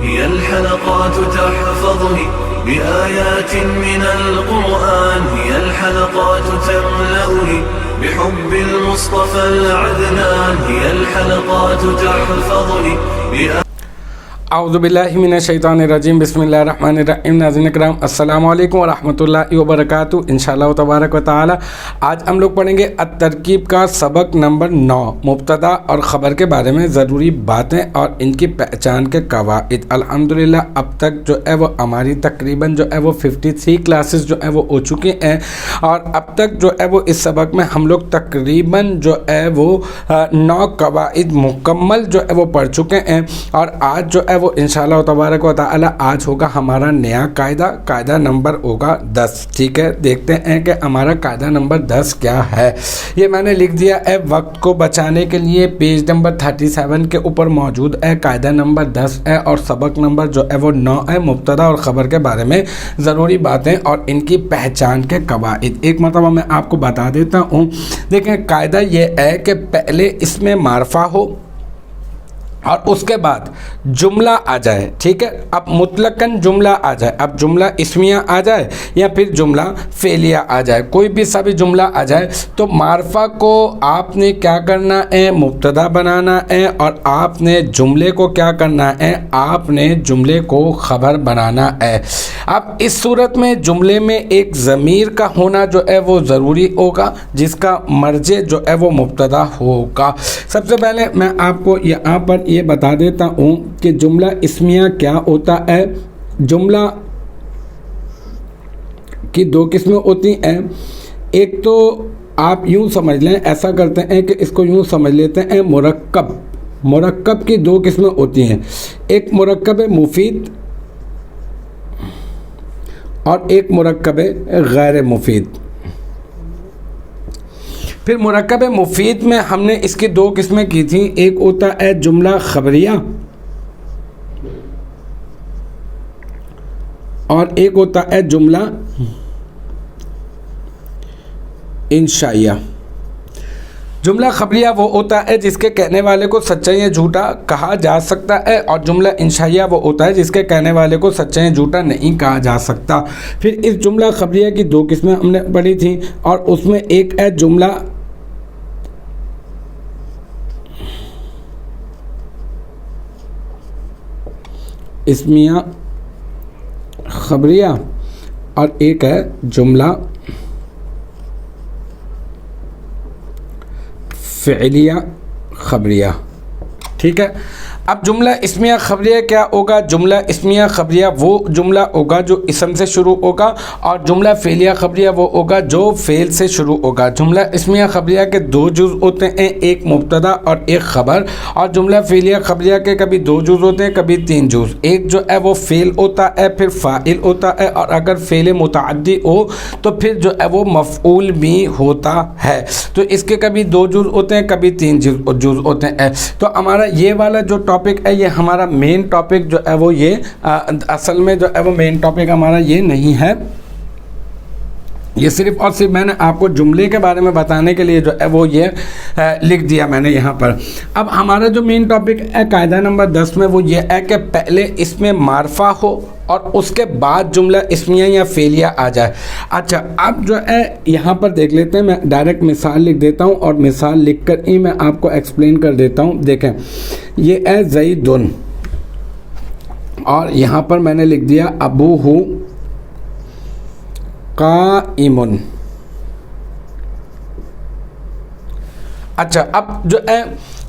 هي الحلقات تحفظني بآيات من القرآن، هي الحلقات تملأني بحب المصطفى العدنان، هي الحلقات تحفظني اعوذ باللہ من الشیطان الرجیم، بسم اللہ الرحمن الرحیم۔ ناظرین کرام، السلام علیکم ورحمۃ اللہ وبرکاتہ۔ انشاءاللہ تبارک و تعالی آج ہم لوگ پڑھیں گے الترکیب کا سبق نمبر 9، مبتدا اور خبر کے بارے میں ضروری باتیں اور ان کی پہچان کے قواعد۔ الحمدللہ اب تک جو ہے وہ ہماری تقریباً جو ہے وہ 53 کلاسز جو ہے وہ ہو چکی ہیں، اور اب تک جو ہے وہ اس سبق میں ہم لوگ تقریباً جو ہے وہ 9 قواعد مکمل جو ہے وہ پڑھ چکے ہیں، اور آج جو ہے وہ انشاءاللہ تبارک و تعالی آج ہوگا ہمارا نیا قاعدہ نمبر ہوگا 10۔ ٹھیک ہے، دیکھتے ہیں کہ ہمارا قاعدہ نمبر 10 کیا ہے۔ یہ میں نے لکھ دیا ہے وقت کو بچانے کے لیے، پیج نمبر 37 کے اوپر موجود ہے۔ قاعدہ نمبر 10 ہے اور سبق نمبر جو ہے وہ 9 ہے، مبتدا اور خبر کے بارے میں ضروری باتیں اور ان کی پہچان کے قواعد۔ ایک مرتبہ میں آپ کو بتا دیتا ہوں۔ دیکھیں، قاعدہ یہ ہے کہ پہلے اس میں معرفہ ہو اور اس کے بعد جملہ آ جائے۔ ٹھیک ہے، اب مطلقاً جملہ آ جائے، اب جملہ اسمیہ آ جائے یا پھر جملہ فعلیہ آ جائے، کوئی بھی سا بھی جملہ آ جائے تو معرفہ کو آپ نے کیا کرنا ہے، مبتدا بنانا ہے، اور آپ نے جملے کو کیا کرنا ہے، آپ نے جملے کو خبر بنانا ہے۔ اب اس صورت میں جملے میں ایک ضمیر کا ہونا جو ہے وہ ضروری ہوگا، جس کا مرجع جو ہے وہ مبتدا ہوگا۔ سب سے پہلے میں آپ کو یہاں پر یہ بتا دیتا ہوں کہ جملہ اسمیہ کیا ہوتا ہے۔ جملہ کی 2 قسمیں ہوتی ہیں۔ ایک تو آپ یوں سمجھ لیں، ایسا کرتے ہیں کہ اس کو یوں سمجھ لیتے ہیں، مرکب کی 2 قسمیں ہوتی ہیں۔ ایک مرکب مفید اور ایک مرکب غیر مفید۔ پھر مرکب مفید میں ہم نے اس کی 2 قسمیں کی تھیں۔ ایک ہوتا ہے جملہ خبریہ اور ایک ہوتا ہے جملہ انشائیہ۔ جملہ خبریہ وہ ہوتا ہے جس کے کہنے والے کو سچا یا جھوٹا کہا جا سکتا ہے، اور جملہ انشائیہ وہ ہوتا ہے جس کے کہنے والے کو سچا یا جھوٹا نہیں کہا جا سکتا۔ پھر اس جملہ خبریہ کی 2 قسمیں ہم نے پڑھی تھیں، اور اس میں ایک ہے جملہ اسمیہ خبریہ اور ایک ہے جملہ فعلیہ خبریہ۔ ٹھیک ہے، اب جملہ اسمیہ خبریہ کیا ہوگا؟ جملہ اسمیہ خبریہ وہ جملہ ہوگا جو اسم سے شروع ہوگا، اور جملہ فعلیہ خبریہ وہ ہوگا جو فعل سے شروع ہوگا۔ جملہ اسمیہ خبریہ کے 2 جز ہوتے ہیں، ایک مبتدا اور ایک خبر، اور جملہ فعلیہ خبریہ کے کبھی 2 جز ہوتے ہیں، کبھی 3 جز۔ ایک جو ہے وہ فعل ہوتا ہے، پھر فاعل ہوتا ہے، اور اگر فعل متعدی ہو تو پھر جو ہے وہ مفعول بھی ہوتا ہے۔ تو اس کے کبھی 2 جز ہوتے ہیں، کبھی 3 جز ہوتے ہیں۔ تو ہمارا یہ والا جو ٹاپک ہے، یہ ہمارا مین ٹاپک جو ہے وہ یہ اصل میں جو ہے وہ مین ٹاپک ہمارا یہ نہیں ہے، یہ صرف اور صرف میں نے آپ کو جملے کے بارے میں بتانے کے لیے جو ہے وہ یہ لکھ دیا میں نے یہاں پر۔ اب ہمارا جو مین ٹاپک ہے قاعدہ نمبر 10 میں وہ یہ ہے کہ پہلے اس میں معرفہ ہو اور اس کے بعد جملہ اسمیہ یا فعلیہ آ جائے۔ اچھا، اب جو ہے یہاں پر دیکھ لیتے ہیں، میں ڈائریکٹ مثال لکھ دیتا ہوں اور مثال لکھ کر ہی میں آپ کو ایکسپلین کر دیتا ہوں۔ دیکھیں، یہ ہے زیدن، اور یہاں پر میں نے لکھ دیا ابوہ قائم۔ اچھا، اب جو ہے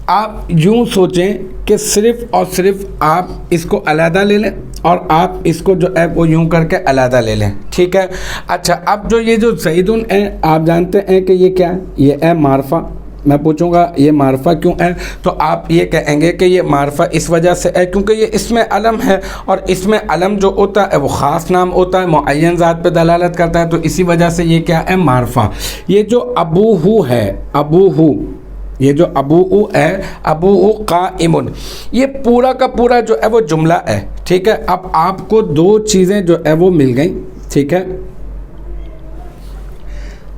آپ یوں سوچیں کہ صرف اور صرف آپ اس کو علیحدہ لے لیں اور آپ اس کو جو ہے وہ یوں کر کے علیحدہ لے لیں۔ ٹھیک ہے، اچھا، اب جو یہ جو زیدن ہے، آپ جانتے ہیں کہ یہ کیا ہے، یہ ہے معرفہ۔ میں پوچھوں گا یہ معرفہ کیوں ہے، تو آپ یہ کہیں گے کہ یہ معرفہ اس وجہ سے ہے کیونکہ یہ اسم علم ہے، اور اسم علم جو ہوتا ہے وہ خاص نام ہوتا ہے، معین ذات پہ دلالت کرتا ہے، تو اسی وجہ سے یہ کیا ہے، معرفہ۔ یہ جو ابوہ ہے، ابوہ، یہ جو ابوہ ہے، ابوہ قائم، یہ پورا کا پورا جو ہے وہ جملہ ہے۔ ٹھیک ہے، اب آپ کو 2 چیزیں جو ہے وہ مل گئیں۔ ٹھیک ہے،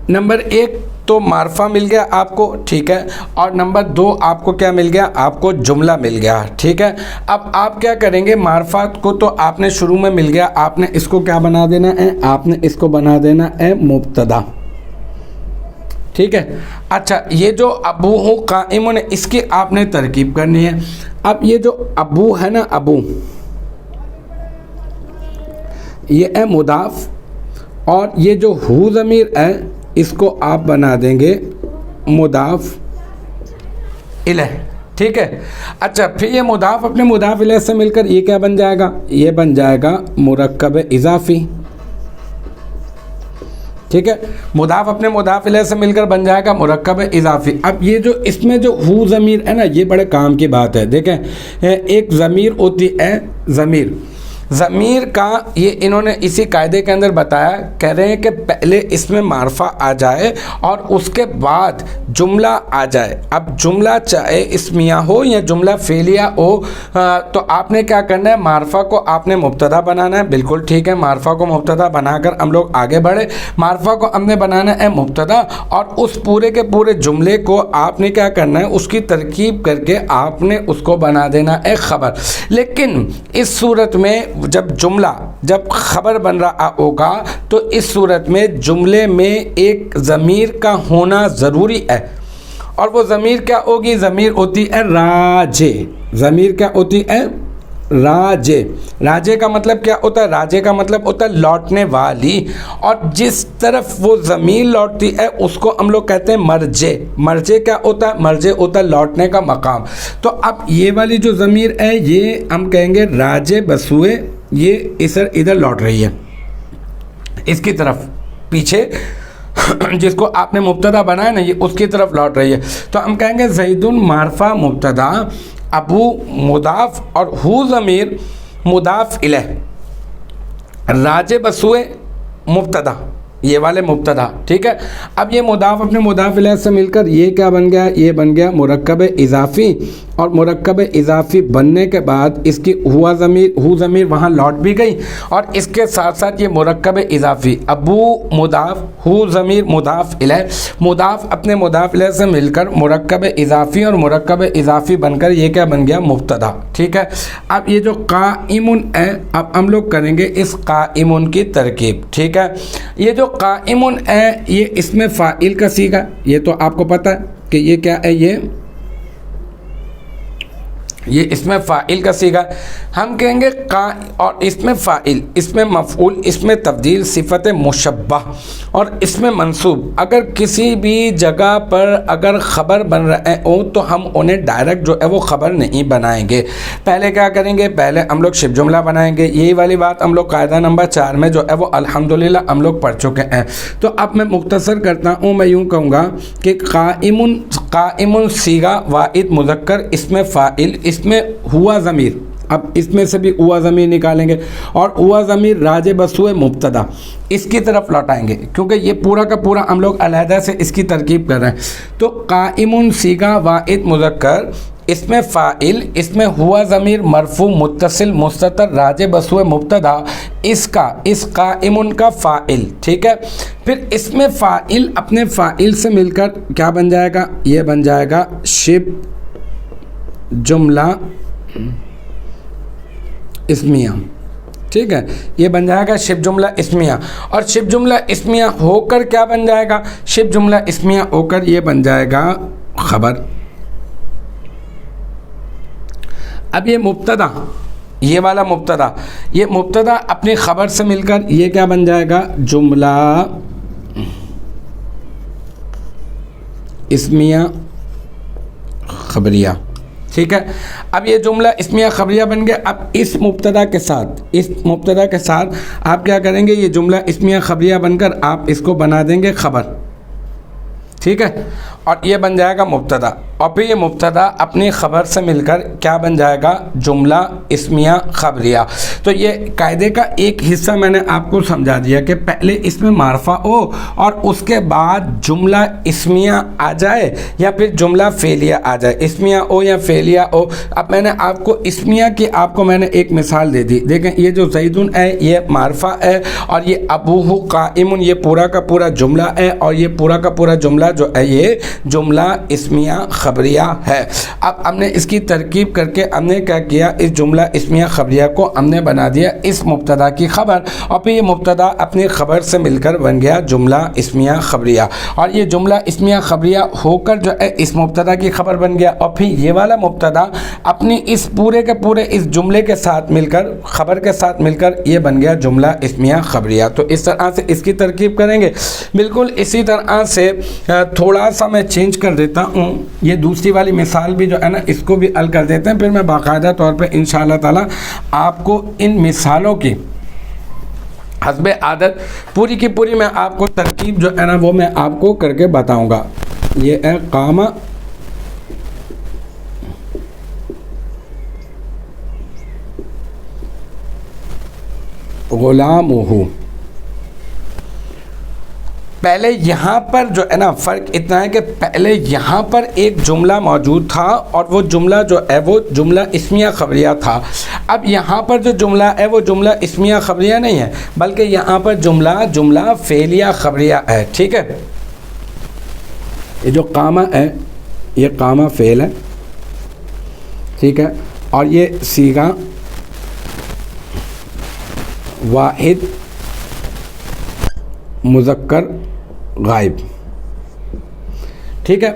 نمبر 1 تو معرفہ مل گیا آپ کو، ٹھیک ہے، اور نمبر 2 آپ کو کیا مل گیا، آپ کو جملہ مل گیا، ٹھیک ہے۔ اب آپ کیا کریں گے، معرفات کو تو آپ نے شروع میں مل گیا، آپ نے اس کو کیا بنا دینا ہے، آپ نے اس کو بنا دینا ہے مبتدا، ٹھیک ہے۔ اچھا یہ جو ابو قائم ہے اس کی آپ نے ترکیب کرنی ہے۔ اب یہ جو ابو ہے نا، ابو یہ ہے مضاف، اور یہ جو ہو ضمیر ہے اس کو آپ بنا دیں گے مضاف الیہ، ٹھیک ہے۔ اچھا پھر یہ مضاف اپنے مضاف الیہ سے مل کر یہ کیا بن جائے گا، یہ بن جائے گا مرکب اضافی، ٹھیک ہے۔ مضاف اپنے مضاف الیہ سے مل کر بن جائے گا مرکب اضافی۔ اب یہ جو اس میں جو ہو ضمیر ہے نا، یہ بڑے کام کی بات ہے۔ دیکھیں ایک ضمیر ہوتی ہے، ضمیر کا یہ انہوں نے اسی قاعدے کے اندر بتایا، کہہ رہے ہیں کہ پہلے اس میں معرفہ آ جائے اور اس کے بعد جملہ آ جائے۔ اب جملہ چاہے اسمیہ ہو یا جملہ فعلیہ ہو، تو آپ نے کیا کرنا ہے، معرفہ کو آپ نے مبتدا بنانا ہے، بالکل ٹھیک ہے۔ معرفہ کو مبتدا بنا کر ہم لوگ آگے بڑھے۔ معرفہ کو ہم نے بنانا ہے مبتدا، اور اس پورے کے پورے جملے کو آپ نے کیا کرنا ہے، اس کی ترکیب کر کے آپ نے اس کو بنا دینا ہے خبر۔ لیکن اس صورت میں جب خبر بن رہا ہوگا تو اس صورت میں جملے میں ایک ضمیر کا ہونا ضروری ہے، اور وہ ضمیر کیا ہوگی، ضمیر ہوتی ہے راجے۔ ضمیر کیا ہوتی ہے، راجے۔ راجے کا مطلب کیا ہوتا ہے، راجے کا مطلب ہوتا ہے لوٹنے والی، اور جس طرف وہ ضمیر لوٹتی ہے اس کو ہم لوگ کہتے ہیں مرجے۔ مرجے کیا ہوتا ہے، مرجے ہوتا ہے لوٹنے کا مقام۔ تو اب یہ والی جو ضمیر ہے یہ ہم کہیں گے راجے بسوئے، یہ ادھر لوٹ رہی ہے اس کی طرف، پیچھے جس کو آپ نے مبتدا بنایا نا، یہ اس کی طرف لوٹ رہی ہے۔ تو ہم کہیں گے زید معرفہ مبتدا، ابو مضاف، اور ہو ضمیر مضاف الیہ، راجے بسوئے مبتدا، یہ والے مبتدا، ٹھیک ہے۔ اب یہ مضاف اپنے مضاف الیہ سے مل کر یہ کیا بن گیا، یہ بن گیا مرکب اضافی، اور مرکب اضافی بننے کے بعد اس کی ہو ضمیر وہاں لوٹ بھی گئی، اور اس کے ساتھ ساتھ یہ مرکب اضافی ابو مضاف، ہو ضمیر مضاف الیہ، مضاف اپنے مضاف الیہ سے مل کر مرکب اضافی، اور مرکب اضافی بن کر یہ کیا بن گیا، مبتدا، ٹھیک ہے۔ اب یہ جو قائم ہے، اب ہم لوگ کریں گے اس قائم کی ترکیب، ٹھیک ہے۔ یہ جو قائم ہے یہ اس میں فاعل کا صیغہ، یہ تو آپ کو پتہ ہے کہ یہ کیا ہے، یہ اس میں فاعل کا صیغہ، ہم کہیں گے اور اس میں فاعل، اس میں مفعول، اس میں تبدیل، صفت مشبہ، اور اس میں منصوب۔ اگر کسی بھی جگہ پر اگر خبر بن رہے ہوں تو ہم انہیں ڈائریکٹ جو ہے وہ خبر نہیں بنائیں گے، پہلے کیا کریں گے، پہلے ہم لوگ شبہ جملہ بنائیں گے۔ یہی والی بات ہم لوگ قاعدہ نمبر 4 میں جو ہے وہ الحمدللہ ہم لوگ پڑھ چکے ہیں۔ تو اب میں مختصر کرتا ہوں، میں یوں کہوں گا کہ قائم صیغہ واحد مذکر، اس میں فاعل، اس میں ہوا ضمیر، اب اس میں سے بھی ہوا ضمیر نکالیں گے، اور ہوا ضمیر راجے بسوئے مبتدا اس کی طرف لوٹائیں گے، کیونکہ یہ پورا کا پورا ہم لوگ علیحدہ سے اس کی ترکیب کر رہے ہیں۔ تو قائم صیغہ واحد مذکر، اس میں فاعل، اس میں ہوا ضمیر مرفوع متصل مستتر راجے بسوئے مبتدا، اس قائم کا فاعل، ٹھیک ہے۔ پھر اس میں فاعل اپنے فاعل سے مل کر کیا بن جائے گا، یہ بن جائے گا شبہ جملہ اسمیہ، ٹھیک ہے، یہ بن جائے گا شبہ جملہ اسمیہ، اور شبہ جملہ اسمیہ ہو کر کیا بن جائے گا، شبہ جملہ اسمیہ ہو کر یہ بن جائے گا خبر۔ اب یہ مبتدا، یہ والا مبتدا، یہ مبتدا اپنی خبر سے مل کر یہ کیا بن جائے گا، جملہ اسمیہ خبریہ، ٹھیک ہے۔ اب یہ جملہ اسمیہ خبریہ بن گیا۔ اب اس مبتدا کے ساتھ آپ کیا کریں گے، یہ جملہ اسمیہ خبریہ بن کر آپ اس کو بنا دیں گے خبر، ٹھیک ہے۔ اور یہ بن جائے گا مبتدا، اور پھر یہ مبتدا اپنی خبر سے مل کر کیا بن جائے گا؟ جملہ اسمیہ خبریہ۔ تو یہ قاعدے کا ایک حصہ میں نے آپ کو سمجھا دیا کہ پہلے اس میں معرفہ ہو اور اس کے بعد جملہ اسمیہ آ جائے یا پھر جملہ فعلیہ آ جائے، اسمیہ ہو یا فعلیہ ہو۔ اب میں نے آپ کو اسمیہ کی میں نے ایک مثال دے دی، دیکھیں یہ جو زیدن ہے یہ معرفہ ہے، اور یہ ابوہ قائم یہ پورا کا پورا جملہ ہے، اور یہ پورا کا پورا جملہ جو ہے یہ جملہ اسمیہ خبریہ ہے۔ اب ہم نے اس کی ترکیب کر کے ہم نے کیا کیا، اس جملہ اسمیہ خبریہ کو ہم نے بنا دیا اس مبتدا کی خبر، اور پھر یہ مبتدا اپنی خبر سے مل کر بن گیا جملہ اسمیہ خبریہ، اور یہ جملہ اسمیہ خبریہ ہو کر جو ہے اس مبتدا کی خبر بن گیا، اور پھر یہ والا مبتدا اپنی اس پورے کے پورے اس جملے کے ساتھ مل کر خبر کے ساتھ مل کر یہ بن گیا جملہ اسمیہ خبریہ۔ تو اس طرح سے اس کی ترکیب کریں گے۔ بالکل اسی طرح سے تھوڑا سا میں چینج کر دیتا ہوں، یہ دوسری والی مثال بھی جو ہے نا اس کو بھی حل کر دیتے ہیں، پھر میں باقاعدہ طور پہ انشاءاللہ تعالی آپ کو ان مثالوں کی حسب عادت پوری کی پوری میں آپ کو ترکیب جو ہے نا وہ میں آپ کو کر کے بتاؤں گا۔ یہ ہے قام غلامہ۔ پہلے یہاں پر جو ہے نا فرق اتنا ہے کہ پہلے یہاں پر ایک جملہ موجود تھا اور وہ جملہ جو ہے وہ جملہ اسمیہ خبریہ تھا۔ اب یہاں پر جو جملہ ہے وہ جملہ اسمیہ خبریہ نہیں ہے، بلکہ یہاں پر جملہ فعلیہ خبریہ ہے، ٹھیک ہے۔ یہ جو قامہ ہے یہ قامہ فعل ہے، ٹھیک ہے، اور یہ صیغہ واحد مذکر غائب، ٹھیک ہے،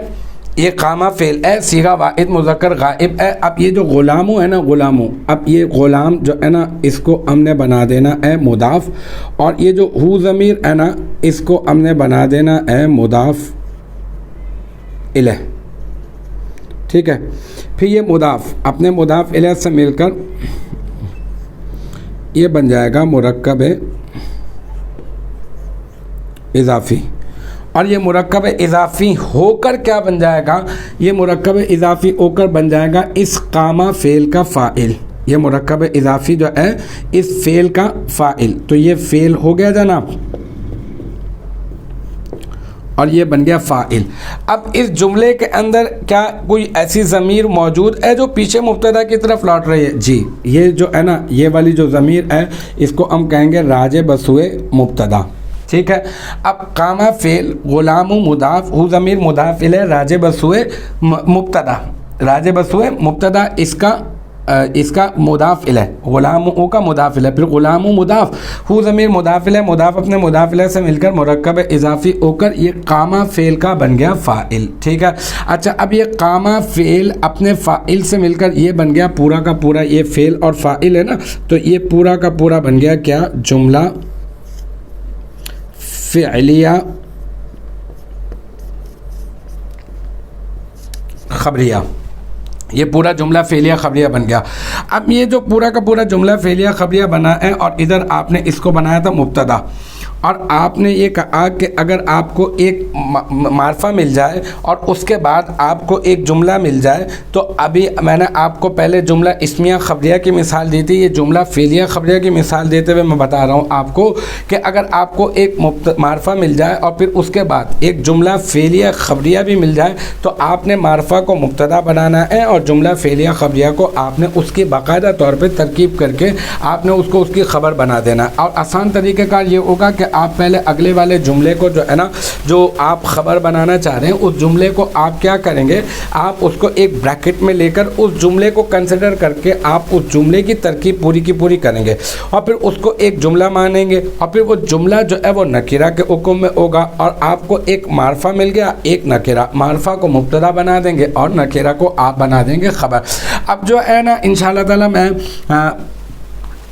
یہ قامہ فعل ہے، صیغہ واحد مذکر غائب ہے۔ اب یہ جو غلامو ہے نا، غلامو، اب یہ غلام جو ہے نا اس کو ہم نے بنا دینا ہے مضاف، اور یہ جو ہو ضمیر ہے نا اس کو ہم نے بنا دینا ہے مضاف الیہ، ٹھیک ہے۔ پھر یہ مضاف اپنے مضاف الیہ سے مل کر یہ بن جائے گا مرکب اضافی، اور یہ مرکب اضافی ہو کر کیا بن جائے گا؟ یہ مرکب اضافی ہو کر بن جائے گا اس قامہ فعل کا فاعل۔ یہ مرکب اضافی جو ہے اس فعل کا فاعل، تو یہ فعل ہو گیا جناب، اور یہ بن گیا فاعل۔ اب اس جملے کے اندر کیا کوئی ایسی ضمیر موجود ہے جو پیچھے مبتدا کی طرف لوٹ رہی ہے؟ جی، یہ جو ہے نا یہ والی جو ضمیر ہے اس کو ہم کہیں گے راجع بسوئے مبتدا، ٹھیک ہے۔ اب قامہ فعل غلام مضاف ہو ضمیر مضاف الیہ راجع بسوئے مبتدا، راجع بسوئے مبتدا اس کا مضاف الیہ، غلام او کا مضاف الیہ، پھر غلام مضاف ہو ضمیر مضاف الیہ، مضاف اپنے مضاف الیہ سے مل کر مرکب اضافی ہو کر یہ قامہ فعل کا بن گیا فاعل، ٹھیک ہے۔ اچھا، اب یہ قامہ فعل اپنے فاعل سے مل کر یہ بن گیا پورا کا پورا، یہ فعل اور فاعل ہے نا، تو یہ پورا کا پورا بن گیا کیا؟ جملہ فعلیہ خبریہ، یہ پورا جملہ فعلیہ خبریہ بن گیا۔ اب یہ جو پورا کا پورا جملہ فعلیہ خبریہ بنا ہے، اور ادھر آپ نے اس کو بنایا تھا مبتدا، اور آپ نے یہ کہا کہ اگر آپ کو ایک معرفہ مل جائے اور اس کے بعد آپ کو ایک جملہ مل جائے، تو ابھی میں نے آپ کو پہلے جملہ اسمیہ خبریہ کی مثال دی تھی، یہ جملہ فعلیہ خبریہ کی مثال دیتے ہوئے میں بتا رہا ہوں آپ کو کہ اگر آپ کو ایک معرفہ مل جائے اور پھر اس کے بعد ایک جملہ فعلیہ خبریہ بھی مل جائے، تو آپ نے معرفہ کو مبتدا بنانا ہے اور جملہ فعلیہ خبریہ کو آپ نے اس کی باقاعدہ طور پہ ترکیب کر کے آپ نے اس کو اس کی خبر بنا دینا۔ اور آسان طریقہ کار یہ ہوگا کہ آپ پہلے اگلے والے جملے کو جو ہے نا جو آپ خبر بنانا چاہ رہے ہیں اس جملے کو آپ کیا کریں گے، آپ اس کو ایک بریکٹ میں لے کر اس جملے کو کنسیڈر کر کے آپ اس جملے کی ترکیب پوری کی پوری کریں گے، اور پھر اس کو ایک جملہ مانیں گے، اور پھر وہ جملہ جو ہے وہ نکرہ کے حکم میں ہوگا، اور آپ کو ایک معرفہ مل گیا، ایک نکرہ، معرفہ کو مبتدا بنا دیں گے اور نکرہ کو آپ بنا دیں گے خبر۔ اب جو ہے نا انشاءاللہ تعالی میں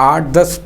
8-10